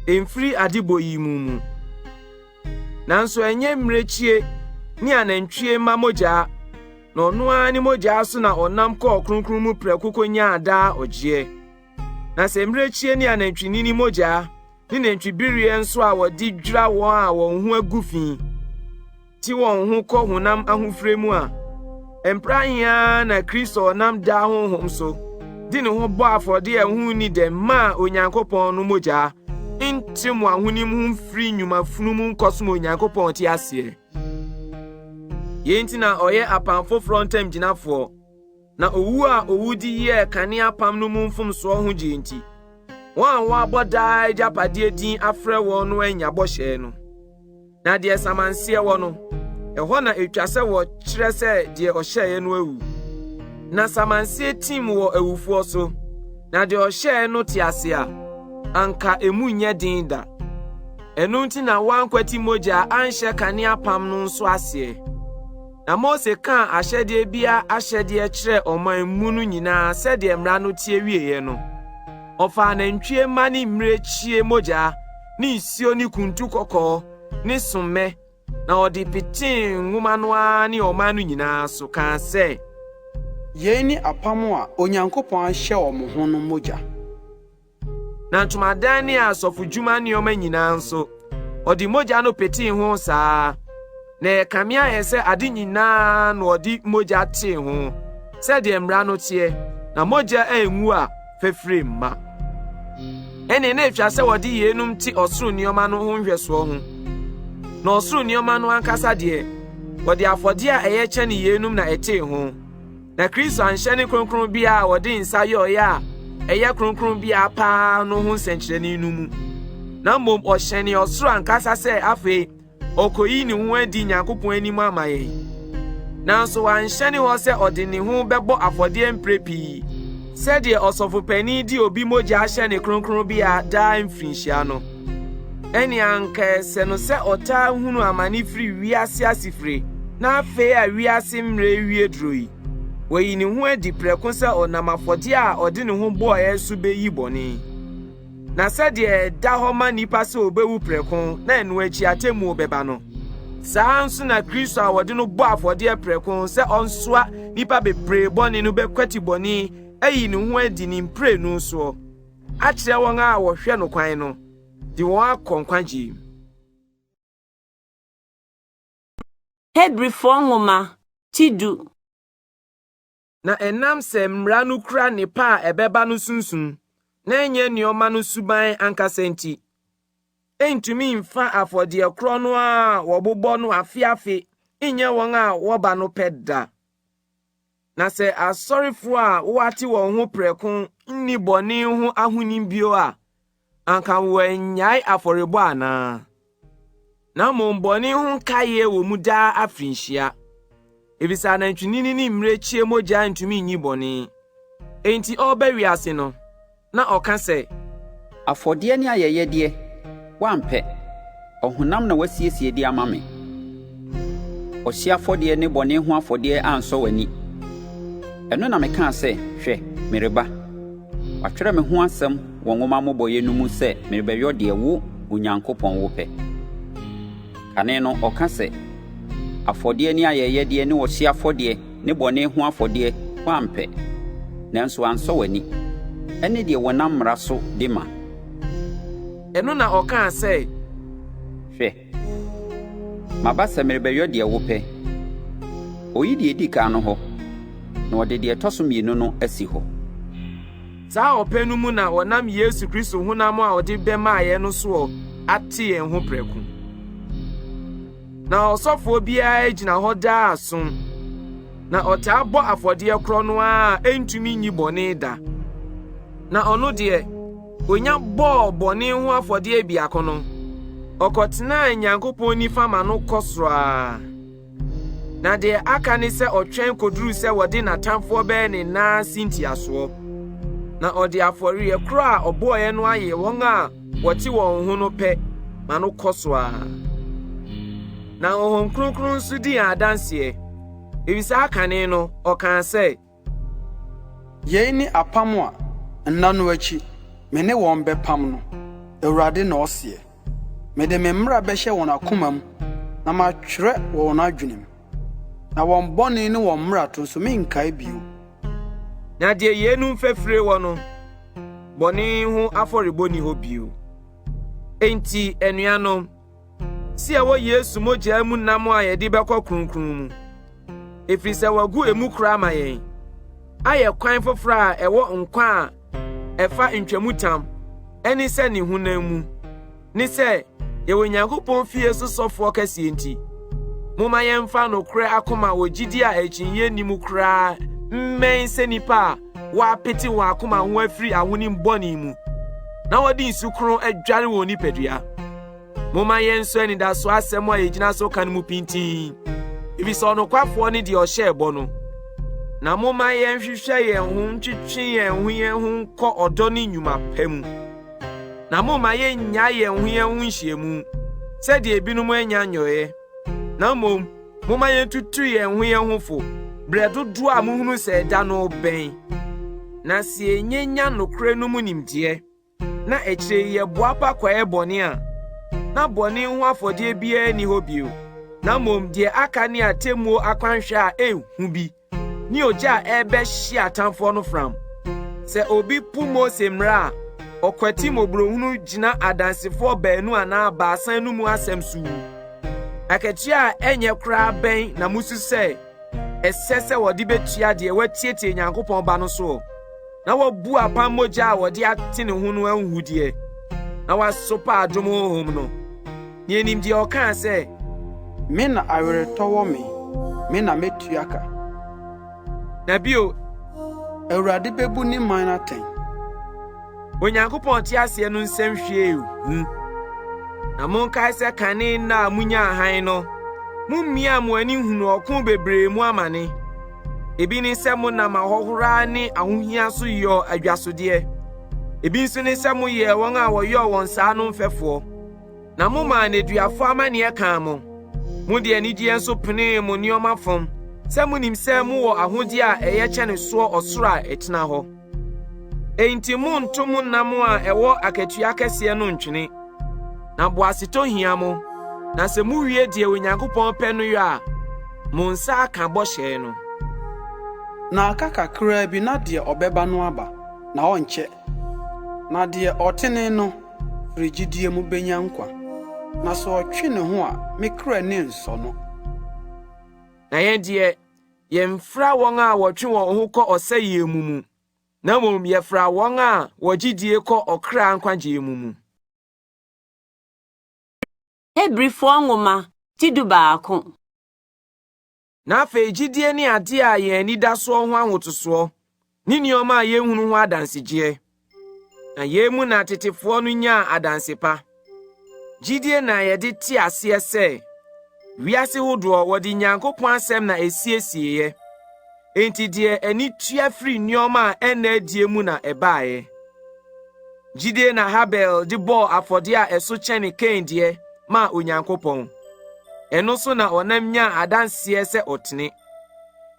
ɛmfiri adebɔ yi mu. Nanso ɛnyɛ mmirekyie ne anantwie ma mogya, na ɔno ara ne mogya so na ɔnam kɔɔ kronkron mu prɛko konyaa daa ɔgyeɛ. Na sɛ mmirekyie ne anantwini ne mogya ne nantwibireɛ nso a wɔde dwira wɔn a wɔn ho agu fi, ti wɔn ho kɔ honam ahofrɛ mu a, ɛmprahia na Kristo ɔnam daa honhom so, di ne ho bɔ afɔde a ɛho ni dɛm maa Onyankopɔn no mogya, nti mo ahonim ho mfiri nnwumafunu mu nkɔsom Onyankopɔn te aseɛ. Yei nti na ɔyɛ apam foforɔ ntam gyinafoɔ, na owu a owudi yɛ kane apam no mu mfomsoɔ ho gye nti, wɔn a wɔabɔ daa agyapadeɛ din afrɛ wɔn no anya bɔhyɛ no. Na deɛ samanseɛ wɔ no, ɛhɔ na etwa sɛ wɔkyerɛ sɛ deɛ ɔhyɛɛ no awu. Na samanseɛ tim wɔ awufoɔ so, na deɛ ɔhyɛɛ no te ase a, anka emu nyɛ din da. enu nti na wankwati moja anhye kanea pam no nso ase. Na Mose kan ahyede bia ahyede kyerɛ ɔman mu no nyinaa sɛdeɛ mmara no tie wieye no. Ɔfa nantwie ma ne mmirechie moja ne nsuo ne kuntu kɔkɔɔ ne sommɛ na ɔde pitin nwoma no a ne ɔman no nyinaa so kan sɛ yei ni apam a Onyankopɔn ahyɛ ɔmo ho no moja. Na ntomadan ne asɔfodwuma nneɔma nyinaa nso ɔde moja no pitin ho saa. Na kamia ese ade nyinaa na ɔde moja tee ho sɛdeɛ mmara no tie na moja enwu a fefre mma. Ene na etwa sɛ wɔde yenum ti ɔsoro nneɔma no ho nhwɛsoɔ ho. Na ɔsoro nneɔma no ankasa deɛ wɔde afɔde a ɛyɛ kyɛ ne yenum na ɛtee ho. Na Kristo anhyɛ ne kronkron bia a wɔde nsa yɔɔyɛ a ɛyɛ kronkron bia paa no ho nsɛnkyerɛnne no mu. Na mmom ɔhyɛ ne ɔsoro ankasa sɛ afei okoyi ne ho adi Nyankopɔn anim ama yɛn. Nanso wanhyɛ ne hɔ sɛ ɔde ne ho bɛbɔ afɔdeɛ mprepii sɛdeɛ ɔsɔfopani di obi mogya ahyɛ ne kronkron bia daa mfirinhyia no. Ɛne anka ɛsɛ no sɛ ɔtaa hunu amane firi wiase asifire na afei a wiase mmerɛ wie duro yi. Wɔyi ne ho adi prɛko sɛ ɔnam afɔdeɛ a ɔde ne ho bɔɔeɛ so bɛyi bɔne. Na sɛdeɛ ɛda hɔ ma nipa sɛ obewu prɛko na ɛno akyi atemu bɛba no. Saa nso na Kristo a wɔde no bɔ afɔdeɛ prɛko sɛ ɔnsoa nipa bebree bɔne no bɛkwati bɔne ayi ne ho adi ne mprenu so. Akyerɛ wɔn a wɔhwɛ no kwan no de wɔn akɔ nkwagye. Hebrifoɔ nwoma tidu. Na ɛnam sɛ mmara no kura nipa a ɛbɛba no sunsun na enye nneɔma no suban ankasa nti. Entumi mfa afɔdeɛ korɔ no a wɔbobɔ no afiafe enye wɔn a wɔba no pɛ da. Na sɛ asɔrefo a wɔate wɔn ho prɛko nni bɔne ho ahonim bio a anka wɔannyae afɔrebɔ anaa. Na mmom bɔne ho nkaeɛ wɔ mu daa afirinhyia. Ebisa nantwinini ne mmirechie mogya ntumi nyi bɔne. Enti ɔba wiase no na ɔka sɛ afɔdeɛ ne ayɛyɛdeɛ wampɛ ɔhonam na wasiesie de ama me. Ɔhye afɔdeɛ ne bɔne ho afɔdeɛ ansɔ w'ani. Ɛno na mekaa sɛ hwɛ mereba watwerɛ me ho asɛm wɔ nwoma mmobɔeɛ no mu sɛ merebɛyɔ deɛ wo Onyankopɔn wo pɛ. Kane no ɔka sɛ afɔdeɛ ne ayɛyɛdeɛ ne ɔhye afɔdeɛ ne bɔne ho afɔdeɛ wampɛ nanso ansɔ w'ani. Ɛne deɛ wɔnam mmara so de ma. Ɛno na ɔkaa sɛ hwɛ maba sɛ merebɛyɔ deɛ wo pɛ. Oyi deɛ edi kan no hɔ na ɔde deɛ ɛtɔ so mmienu no asi hɔ. Saa ɔpɛ no mu na wɔnam Yesu Kristo honam a ɔde bɛmaayɛ no so ate yɛn ho prɛko. Na ɔsɔfoɔ biara gyina hɔ daa asom. Na ɔtaa bɔ afɔdeɛ korɔ no a entumi nyi bɔne da. Na ɔno deɛ onya bɔɔ bɔne ho afɔdeɛ biako no ɔkɔtenaa Nyankopɔn nifa ma no kɔ soro a. Na deɛ aka ne sɛ ɔtwɛn koduru sɛ wɔde n'atamfoɔ bɛyɛ ne nan sintiasoɔ. Na ɔde afɔreɛ korɔ a ɔbɔɔeɛ no ayɛ wɔn a wɔte wɔn ho no pɛ ma no kɔ so a. Na Honhom Kronkron nso di adanseɛ. Ebisa akane no ɔkaa sɛ yei ni apam a nna no akyi me ne wɔn bɛpam no. Awurade na ɔseɛ. Mede me mmara bɛhyɛ wɔn akoma mu na matwerɛ wɔ wɔn adwene mu. Na wɔn bɔne ne wɔn mmara to so menkae bio. Na deɛ yenum fɛfire wɔ no bɔne ho afɔrebɔ ni hɔ bio. Enti anuanom si ɛwɔ Yesu mogya mu nam a yɛde bɛkɔ kronkron mu. Ɛfiri sɛ wagu emu kora ma yɛn. Ayɛ kwan foforɔ a ɛwɔ nkwa a ɛfa ntwamutam ɛne sɛ ne honam mu. Ne sɛ yɛwɔ Nyankopɔn fie so sɔfoɔ kɛseɛ nti. Moma yɛmfa nokora akoma wɔ gyidi a akyinye ni mu koraa mmɛn sɛ nipa a wɔapete wɔn akoma ho afiri ahonim bɔne mu. Na wɔde nsukron adware wɔ nipadua. Moma yɛnso anidaso asɛm a yɛgyina so ka no mu pintin. Ebisa ɔnokwafoɔ ne deɛ ɔhyɛ bɔ no. Na moma yɛnhwehwɛ yɛn ho ntwetwe yɛn ho nkɔ ɔdɔ ne nnwuma pa mu. na moma yenya ye hu ye hu nhyiemu se de ebinom anya nyoye na mom moma ye tutu ye hu ye hu fo bredodo a muhunu se da no ben na se enyenya nokre no mu nimdie na ekire ye boapa kwa ebone a na bone hu afode bia ni hobio na mom de aka ni atemu akwanhwe a ehu bi ni oja ebe hye atamfo no fram se obi pumo semra okwati mobrohunu gina adansefo baanu ana baasan no mu asem su akachi a enye kra ben na musu se esese wodi betua de watietie Nyankopɔn ba no so na wabu apam moja a wodi ate ne ho no anhudie na wasopa adom honhom no ne enim de oka se me na aweretowo me na metua ka na bio Awurade bebu ni man aten Onyankopɔn te ase no nsɛm hwie hu na monkae sɛ kane na munya ahan no mummia mo ani hunu ɔko bebree mu amane ebi ni sɛ mo na mahɔhora ne ahohia so yɔ adwasode ebi nso ni sɛ mo yɛ wɔn a wɔyɔ wɔn saa no mfɛfoɔ na mo ma neduafo amane ka mo de anigye nso pene mo nneɔma fam sɛ mo nim sɛ mo wɔ ahode a ɛyɛ kyɛne soɔ ɔsoro a ɛtena hɔ enti mo nto mo nam a ɛwɔ akatua kɛseɛ no ntwene na boasetɔ hia mo na sɛ mo wie die Onyankopɔn pɛ no yɛ a mo nsa aka bɔhyɛ no na aka kakra bi na de ɔbɛba no aba na ɔnkyɛ na de ɔtene no frigidie mu benya nkwa na sɛ ɔtwe ne ho a mekra ne nsɔ no na yɛn deɛ yɛmfra wɔn a wɔtwe wɔn ho kɔ ɔsɛyɛ mu na mmom yɛfra wɔn a wɔgyidie kɔ ɔkra nkwagye mu Hebrifo nwoma tidu baako. na afei gyidie ne ade a yɛn ani da soɔ ho ahotosoɔ ne nneɔma a yɛhunu ho adansegyeɛ na yɛmu na tetefoɔ no nya adansepa gyidie na yɛde te aseɛ sɛ wiase hodoɔ wɔde Nyankopɔn asɛm na esiesieɛ enti deɛ ani tua firi nneɔma a ɛna adie mu na ɛbaeɛ gyidie na Habel de bɔɔ afɔde a ɛso kyɛne Kain deɛ ma Onyankopɔn ɛno so na ɔnam nya adanseɛ sɛ ɔtene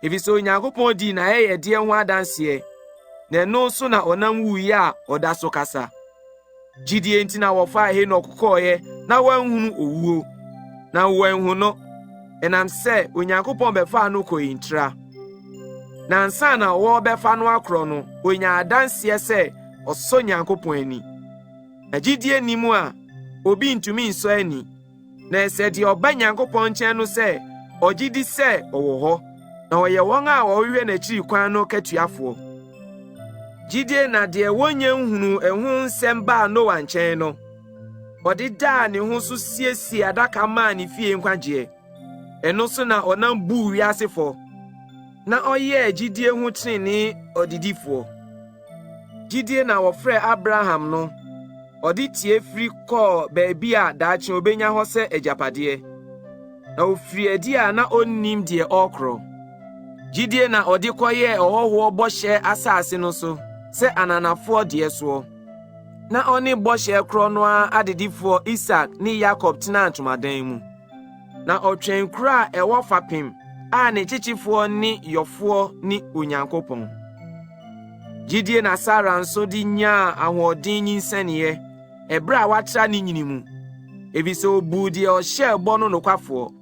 efisɛ Onyankopɔn di na ɛyɛ deɛ ho adanseɛ na ɛno so na ɔnam wuiɛ a ɔda so kasa gyidie nti na wɔfa Henok kɔɔyɛ na wanhunu owuo na wanhu no ɛnam sɛ Onyankopɔn bɛfa no kɔyintra na nsa na wɔbɛfa no akorɔ no onya adanseɛ sɛ ɔsɔ Nyankopɔn ani na gyidie ni mu a obi ntumi nsɔ ani na ɛsɛ deɛ ɔba Nyankopɔn nkyɛn no sɛ ɔgyidi sɛ ɔwɔ hɔ na ɔyɛ wɔn a wɔhwehwɛ n'akyiri kwan no katuafoɔ gyidie na deɛ wɔnyɛ nhunu ɛho nsɛm baa Noa nkyɛn no ɔde daa ne ho so siesie adaka maa ne fie nkwagyeɛ ɛno so na ɔnam buu wiasefo na ɔyɛ gyidie ho trenee ɔdidifoɔ gyidie na wɔfrɛ Abraham no ɔde tie firi kɔɔ baabi a daakye obenya hɔ sɛ agyapadeɛ na ofiri adi a na onnim deɛ ɔkorɔ gyidie na ɔde kɔyɛ ɔhɔhoɔ bɔhyɛ asase no so sɛ ananafoɔ deɛ soɔ na ɔne bɔhyɛ korɔ no a adedifoɔ Isak ne Yakob tena ntomadan mu na ɔtwɛn kuro a ɛwɔ fapem a ne kyekyefoɔ ne yɔfoɔ ne Onyankopɔn gyidie na Sara nso de nyaa ahoɔden nyinsɛneɛ ɛbrɛ a watra ne nyini mu efisɛ obu deɛ ɔhyɛ bɔ no nokwafoɔ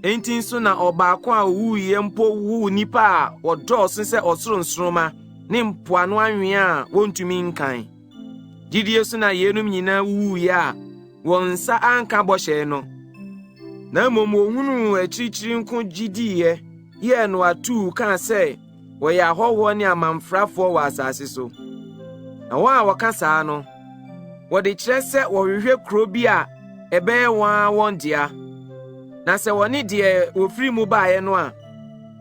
enti nso na ɔbaako a owuiɛ mpo wuu nipa a ɔdɔɔso sɛ ɔsoro nsoroma ne mpoano anwea a wɔntumi nkan gyidie so na yenum nyinaa wuiɛ a wɔn nsa anka bɔhyɛ no na mmom ohunu akyirikyiri nko gyidiiɛ yɛ no atuu kaa sɛ wɔyɛ ahɔhoɔ ne amamfrafoɔ wɔ asase so na wɔn a wɔka saa no wɔde kyerɛ sɛ wɔhwehwɛ kuro bi a ɛbɛyɛ wɔn dea na sɛ wɔne deɛ wofiri mu baeɛ no a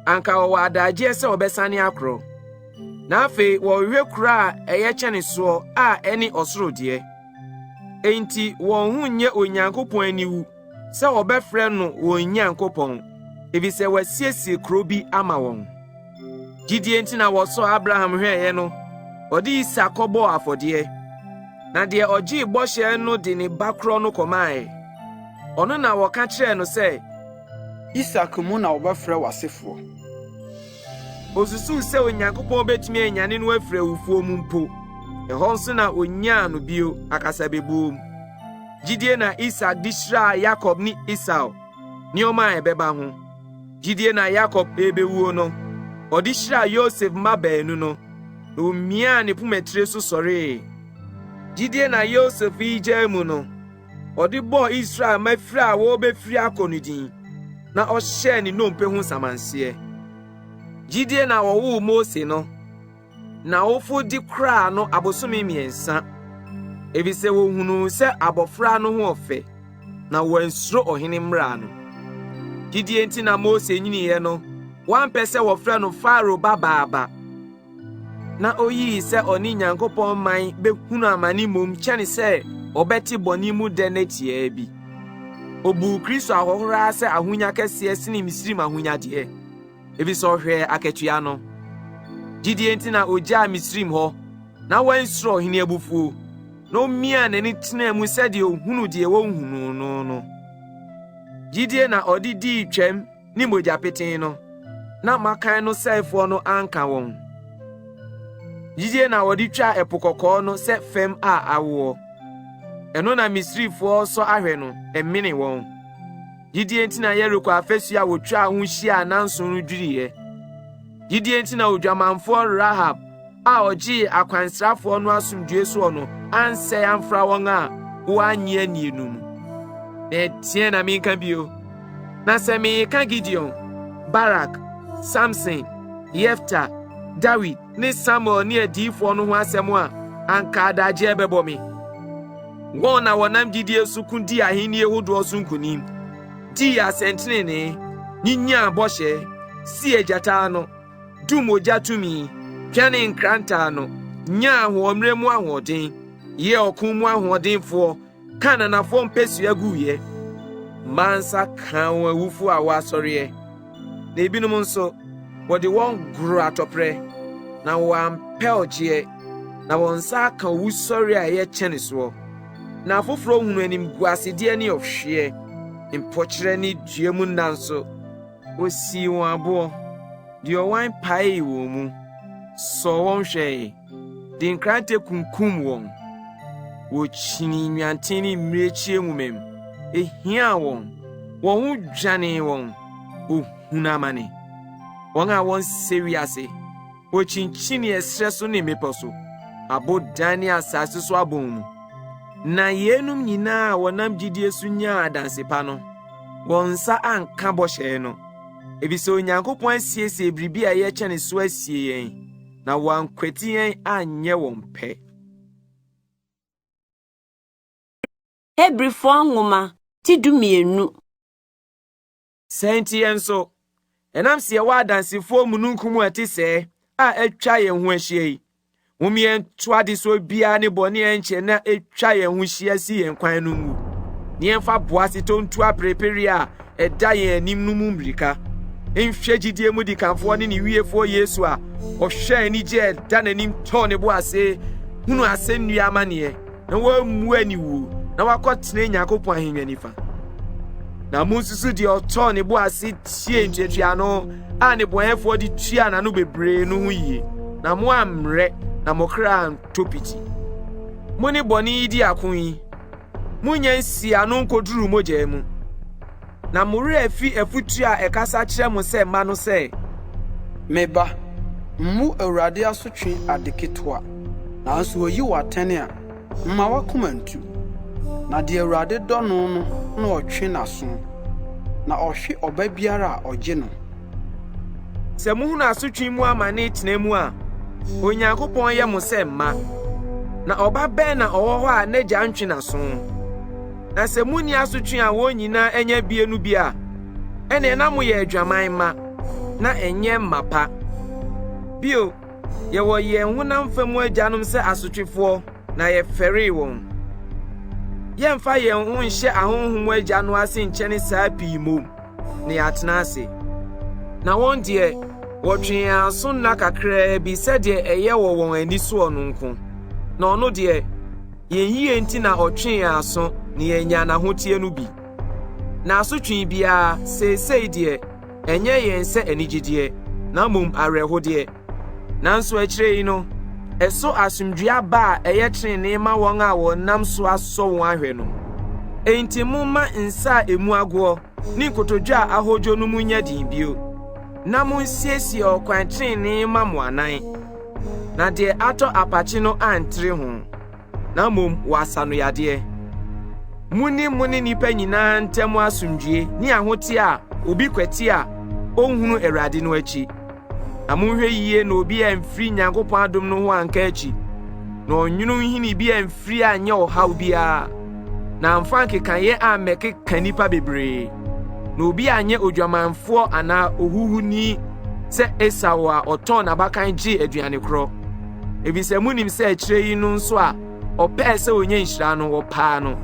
anka wɔwɔ adagyeɛ sɛ wɔbɛsane akorɔ na afei wɔhwehwɛ kuro a ɛyɛ kyɛne soɔ a ɛne ɔsoro deɛ enti wɔn ho nyɛ Onyankopɔn aniwu sɛ wɔbɛfrɛ no wɔn Nyankopɔn efisɛ wɔasiesie kuro bi ama wɔn gyidie nti na wɔsɔ Abraham hwɛeɛ no ɔde Isak kɔbɔɔ afɔdeɛ Na de oji boshe no de ne bakro no komae. Ono na woka kire no se Isak mu na wobɛfrɛ w'asefo. osusu se Onyankopɔn betumi anyane no afrɛ wufuo mu mpo. Ɛhɔ nso na onyaa no bio akasa bebuom. Gidie na Isak di shira Jacob ni Esau. Nioma ebeba ho. Gidie na Jacob ebewuo no. Odi shira Yosef ma baanu no. Na omia ne pumetire so sɔre. Gidie na Yosef ije mu no. Odi bo Israel mafira wo befiri akonudin. Na ɔhyɛ ne nompe ho samanseɛ. Gidie na wɔwo Mose no. Na ofo di kra no abosome miensa. Ebise wo hunu sɛ abofra no ho ɔfɛ. Na wansuro ɔhene mmra no. Gidie nti na Mose nyiniye no. Wampɛ sɛ wɔfrɛ no Faro babaaba. Na oyi sɛ ɔne Nyankopɔn man behunu amane mom kyɛne sɛ ɔbɛte bɔne mu dɛ netia bi. Obu Kristo ahohora sɛ ahonya kɛseɛ sene Misrim ahonya deɛ. Ebise ɔhwɛ akatua no. Gidie nti na ogya Misrim hɔ. Na wansuro ɔhene abufuo. No mia n'ani tena mu sɛ de ohunu de wɔhunu no. Gidie na ɔde di twam ni mogya peten no. Na makan no sɛfo no anka wɔn. Gidie na ɔde twa ɛpo kɔkɔɔ no sɛ fam a awo. Ɛno na Misrifo so ahwɛ no emene wɔn. Gidie nti na Yeriko afesu a wotwa ho hyia nanso no dwiriye. Gidie nti na odwamanfo Rahab a ɔgye akwansrafo no asomdue so no ansɛ amfra wɔn a wɔanye anienum. Na tie na minka bio. Na sɛ meka Gideon, Barak, Samson, Yefta, David ne Samuel ne adifo no ho asɛm a anka adagye bɛbɔ me. Wɔn na wɔnam gidie so kundi ahenni ehodo so nkunim. Di asɛntenene, nyinya bɔhyɛ, si ejata no, dumoja tumi, twane nkranta no, nya ahoɔmre mu ahoɔden, ye ɔko mu ahoɔdenfo, kananafo mpɛsu aguye. Mansa kan awufu a wasɔreɛ. Na ebinom nso wɔde wɔn goro atɔprɛ, na wɔampɛ ɔgyeɛ, na wɔn nsa aka wusɔre a ɛyɛ kyɛne soɔ. Na afoforo hunu anim guasedeɛ ne ɔhweɛ, mpɔkyerɛ ne dua mu nanso, osi wɔn aboɔ, deɛ ɔwan pae wɔ mu, sɔ wɔn hwɛe, de nkrante kunkum wɔn. Wɔkyini nwanten ne mmirekyie nwumam, ehia wɔn, wɔn ho dwane wɔn, ohunu amane. Wɔn a wɔn sewi ase, wɔkyinkyini ɛsrɛ so ne mmepɔ so, abodan ne asase so abɔn mu. Na yenum nyinaa wɔnam gidie so nya adansepa no, wɔn nsa anka bɔhyɛ no. Ebise Onyankopɔn asiesie biribi a yɛkyɛ ne so asie yɛn, na wɔankwati yɛn anyɛ wɔn pɛ. Hebrifo nwoma ti dumienu. Senti yɛn so, ɛnam sɛ yɛwɔ adansefo mununkum a ɛte sɛ a atwa yɛn ho ahyia yi. Mumien toade so bia ne bɔne ɛnkyɛ na etwa yɛn ho hyia si yɛn kwan no mu. Ne yɛmfa boase tontu aprepere a ɛda yɛn anim no mu mmirika. Nhwɛ gidie mu di kanfoɔ ne wiefo Yesu a ɔhwɛ ani gye ɛda n'anim tɔɔ ne bo ase, hunu asɛnnua amanneɛ, na wɔammu ani wu, na wakɔtena Nyankopɔn ahengua nifa. Na munsusu deɛ ɔtɔɔ ne bo ase tie ntuatua no a ne bɔnyɛfoɔ de tua n'ano bebree no ho yie, na mo amrɛ na mokra antopiti. Muni bɔne di ako yi, munya nsia no nkoduru mogya mu. Na mure afi afutu a ɛkasa kyerɛ mo sɛ ma no sɛ, meba mmu Awurade asotwe ade ketewa, nanso oyi w'atɛne a mma wakoma ntu. Na de Awurade dɔ no no na ɔtwe n'aso, na ɔhwe ɔba biara a ɔgye no. Sɛ muhunu asotwe mu amane tena mu a, Onyankopɔn yɛ mo sɛ mma. Na ɔba bɛn na ɔwɔ hɔ a n'agya ntwe n'aso. Na sɛ munni asotwe a wɔn nyinaa anya bienu bi a, ɛne na moyɛ adwaman ma, na ɛnyɛ mma pa. Bio, yɛwɔ yɛn honam fam agyanom sɛ asotwefoɔ, na yɛfɛree wɔn. Yɛmfa yɛn ho nhyɛ ahonhom agya no ase nkyɛne saa pii mom, na yɛatena ase. Na wɔn deɛ, wɔtwe yɛn aso nna kakraa bi sɛdeɛ ɛyɛ wɔ wɔn ani soɔ no nko. Na ɔno deɛ, yɛnyie nti na ɔtwee aso ne yɛnya n'ahotie no bi. Na asotwe bia seesei deɛ ɛnyɛ yɛn sɛ anigyedeɛ na mmom awerɛhodeɛ. Nanso akyire yi no ɛso asomdua ba a ɛyɛ trenee ma wɔn a wɔnam so asɔ wɔn ahwɛ no. Enti momma nsa a emu agoɔ ne nkotodwa a ahodwo no mu nyɛ den bio. Na monsiesie ɔkwan trenee ma mo anan. Na deɛ atɔ apakye no antere ho. Na mmom wasa no yadeɛ. Muni nipa nyinaa ntɛm asomdwie ne ahote a obi kwati a onhunu Awurade no akyi. Na monhwɛ yie na obi amfiri Nyankopɔn adom no ho anka akyi. Na ɔnwunu nhini bi amfiri anyɛ ɔhaw biara. Na amfa nkekanyɛ ammɛkeka nipa bebree. Na obi anyɛ odwamanfoɔ anaa ohuhuni sɛ Esau a ɔtɔn n'abakan gye aduane korɔ. Ebisɛ munim sɛ akyire yi no nso a ɔpɛɛ sɛ onye nhyira no wɔpaa no.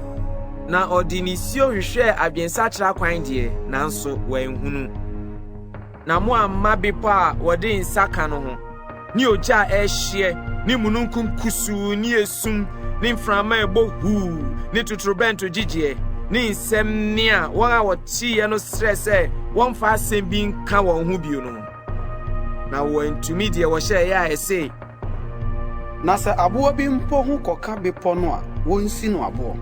Na ɔde ne sio hwehwɛ adwensakyera kwan deɛ nanso wanhunu. Na mo amma bepɔ a wɔde nsa ka no ho ne ogya a ɛhyeɛ ne mununkum kusuu ne esum ne mframa ɛbɔ huu ne totorobɛnto gyigyeɛ ne nsɛm ne a wɔn a wɔteeɛ no srɛ sɛ wɔmfa asɛm bi nka wɔn ho bio no. Na wɔntumi deɛ wɔhyɛeɛ a ɛse, na sɛ aboa bi mpo ho kɔka bepɔ no a wonsi no aboɔ.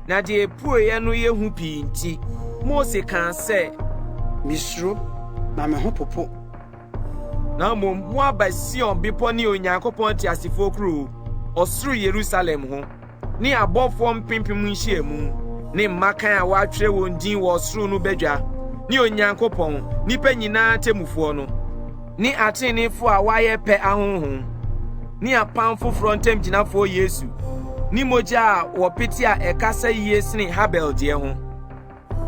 Na deɛ epueɛ no yɛ hu pii nti Mose kaa sɛ, misuro na me ho popo. Na mmom mo aba Sion bepɔ ne Onyankopɔn teasefoɔ kuro ɔsoro Yerusalem ho ne abɔfoɔ mpempem nhyiamu ne mmakan a wɔatwerɛ wɔn din wɔ ɔsoro no badwa ne Onyankopɔn nipa nyinaa temufoɔ no ne ateneefo a wɔayɛ pɛ ahonhom ne apam foforɔ ntam gyinafoɔ Yesu ne mogya a wɔpete a ɛkasa yie sene Habel deɛ ho.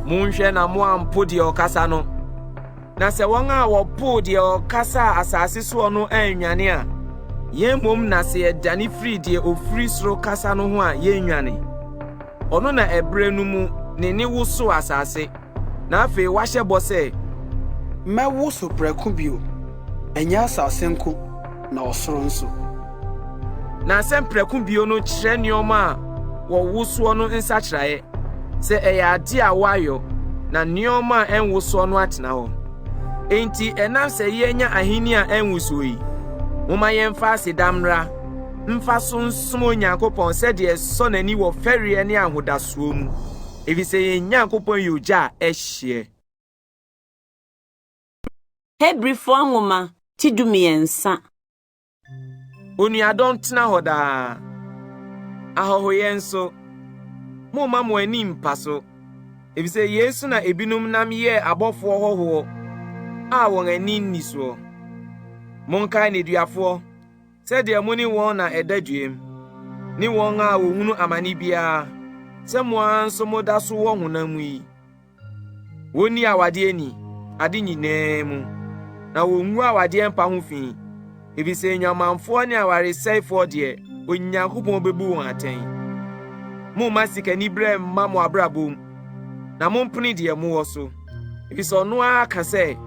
Monhwɛ na mo ampo deɛ ɔkasa no. Na sɛ wɔn a wɔpo deɛ ɔkasa asase soɔ no anwane a, yɛn mmom na sɛ yɛdane firi deɛ ofiri soro kasa no ho a yɛnwane. Ɔno na ɛbrɛ no mu ne woso asase. Na afei wahyɛ bɔ sɛ, mɛwo so prɛko bio, ɛnyɛ asase nko na ɔsoro nso. Na asɛm prɛko bio no kyerɛ nneɔma a wɔwosoɔ no nsakyerɛeɛ sɛ ɛyɛ ade a wɔayɔ na nneɔma a ɛnwosoɔ no atena hɔ. Enti ɛnam sɛ yɛnya ahenni a ɛnwosoɔ yi, momma yɛmfa aseda mmra mfa so nsom Onyankopɔn sɛdeɛ ɛsɔ n'ani wɔ fɛreɛ ne ahodasoɔ mu. Efisɛ yɛn Nyankopɔn yɛ ogya a ɛhyeɛ. Hebrifoɔ nwoma ti 13. Onuadɔm tena hɔ daa. Ahɔhoyɛ nso, momma mo ani mpa so. Efisɛ Yesu na ebinom nam yɛ abɔfoɔ hɔhoɔ a wɔn ani nni soɔ. Monkae neduafoɔ, sɛdeɛ mo ne wɔn na ɛda dwuem, ne wɔn a wɔhunu amane biara, sɛ mo ara nso moda so wɔ honam mu yi. Wonni awadeɛ ni, ade nyinaa mu, na wɔngu awadeɛ mpa ho fi. Efisɛ nyamanfoɔ ne awaresɛefoɔ deɛ, Onyankopɔn bɛbu wɔn atɛn. Momma sikani brɛ mma mo abrabom, na mompene deɛ mowɔ so. Efisɛ ɔno ara ka sɛ,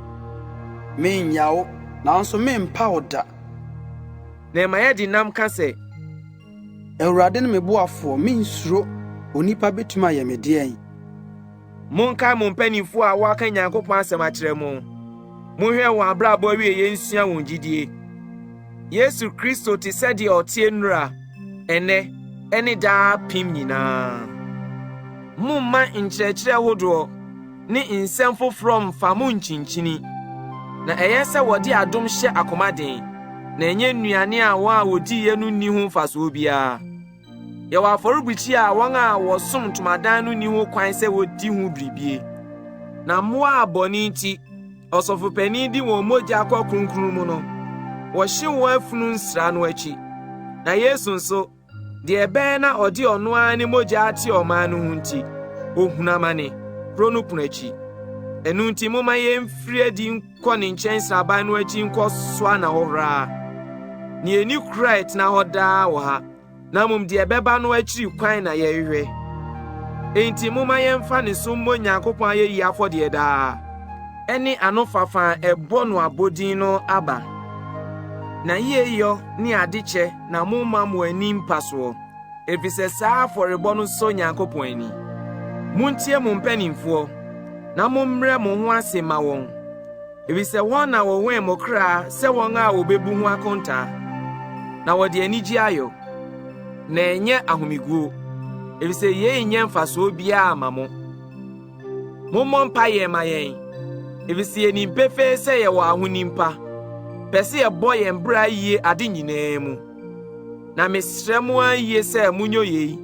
mennya wo, nanso mempa wo da. Na ɛma yɛde nam ka sɛ, Awurade ne me boafoɔ, mensuro onipa betumi ayɛ me deɛn. Monkae mo mpanimfoɔ a wɔaka Nyankopɔn asɛm akyerɛ mo. Monhwɛ wɔn abrabɔ awie yɛnsua wɔn gyidie. Yesu Kristo te sɛdeɛ ɔte nnura, ɛnɛ, ɛne daa pim nyinaa. Momma nkyerɛkyerɛ ahodoɔ ne nsɛm foforɔ mfa mo nkyinkyini. Na ɛyɛ sɛ wɔde adom hyɛ akomaden, na ɛnyɛ nnuane a wɔn a wɔdiiɛ no nni ho mfasoɔ biara. Yɛwɔ afɔrebukyia a wɔn a wɔsom ntomadan no nni ho kwan sɛ wɔdi ho biribie. Na mmoa a bɔne nti, ɔsɔfopanin di wɔn mogya kɔ kronkron mu no, wɔhye wɔn afunu nsra no akyi. Na Yesu nso, deɛ ɛbɛyɛ na ɔde ɔno ara ne mogya ate ɔman no ho nti, ohunu amane, kuro no pono akyi. Ɛno nti momma yɛmfiri adi nkɔ ne nkyɛn sraban no akyi nkɔ soa na hɔhraa. Ne yɛni kura ɛtena hɔ daa wɔ ha, na mmom deɛ ɛbɛba no akyiri kwan na yɛhwehwɛ. Enti momma yɛmfa ne so mmɔ Nyankopɔn ayɛyi afɔdeɛ daa, ɛne anofafa a ɛbɔ no abodin no aba. Na yɛyɔ ne adekyɛ na momma mo ani mpa soɔ. efisɛ saa afɔrebɔ no so Nyankopɔn ani. Muntie mo mpanimfoɔ, na mommrɛ mo ho ase ma wɔn. Efisɛ wɔn na wɔwɛn mo kra sɛ wɔn a wɔbɛbu ho akontaa, na wɔde anigye ayɔ, na ɛnyɛ ahomiguo, efisɛ yɛn nyɛ mfasoɔ biara ma mo. Mommɔ mpaeɛ ma yɛn, efisɛ yɛnim pefee sɛ yɛwɔ ahonimpa, pɛ sɛ yɛbɔ yɛn bra yie ade nyinaa mu. Na mesrɛ mo ayie sɛ munyɛ yei,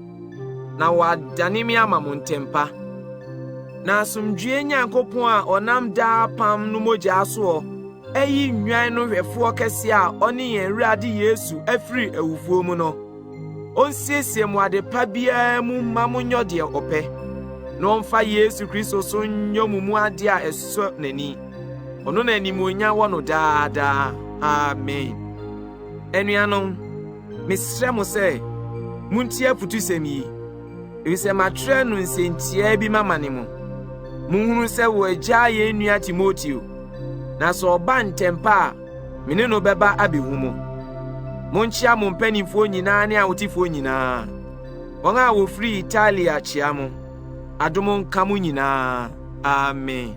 na wɔadane me ama mo ntempa. Na asomdwoe Nyankopɔn a ɔnam daa pam no mogya so ɛyi nnwan no hwɛfoɔ kɛse a ɔne yɛn Awurade Yesu afiri awufoɔ mu no, ɔnsiesie mo ade pa biara mu ma mo nyɔ deɛ ɔpɛ, na ɔmfa Yesu Kristo so nyɔ mo mu ade a ɛsɔ n'ani. Ɔno na animuonyam wɔ no daadaa. Amen. Anuanom, mesrɛ mo sɛ muntie afotusɛm yi, efisɛ matwerɛ no nsɛntiaa bi mama ne mo. Munhunu sɛ wɔagyaa yɛn nua Timoteo, na sɛ ɔba ntɛmpa a mene no bɛba abɛhu mo. Monkyea mo mpanimfoɔ nyinaa ne awotifoɔ nyinaa. Wɔn a wɔfiri Italia kyea mo. Adom nka mo nyinaa. Amen.